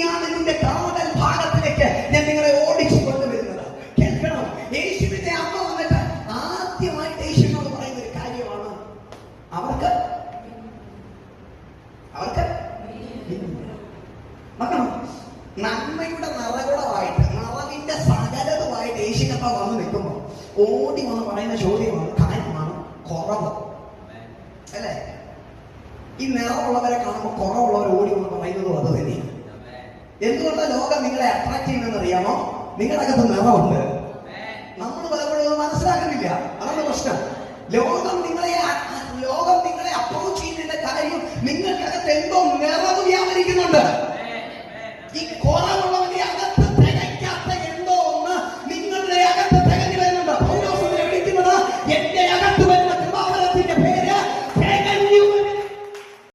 ഇനിയാണ് ഇതിന്റെ കാതൽ ഭാഗത്തിലേക്ക് ഞാൻ നിങ്ങളെ ഓടിച്ചു കൊണ്ടുവരുന്നത്. കേൾക്കണം, യേശുവിന്റെ അമ്മ വന്നിട്ട് ആദ്യമായിട്ട് യേശുവിനോട് പറയുന്ന ഒരു കാര്യമാണ്, അവർക്ക് നന്മയുടെ നിറകുടമായിട്ട് നിറവിന്റെ സകലതുമായിട്ട് യേശുക്കപ്പ വന്ന് നിൽക്കുമ്പോൾ ഓടി വന്ന് പറയുന്ന ചോദ്യമാണ്, കാര്യമാണ് കുറവ് അല്ലേ? ഈ നിറമുള്ളവരെ കാണുമ്പോൾ കുറവുള്ളവർ ഓടി വന്ന് പറയുന്നതും അത് തന്നെയാണ്. എന്തുകൊണ്ടാണ് ലോകം നിങ്ങളെ അട്രാക്ട് ചെയ്യുന്നതെന്ന് അറിയാമോ? നിങ്ങളുടെ അകത്ത് നിറമുണ്ട്. നമ്മൾ പലപ്പോഴും മനസ്സിലാക്കുന്നില്ല, അതാണ് പ്രശ്നം. ലോകം നിങ്ങളെ അപ്രോച്ച് ചെയ്യുന്നതിന്റെ കാര്യം നിങ്ങൾക്കകത്ത് എന്തോ നിറവ്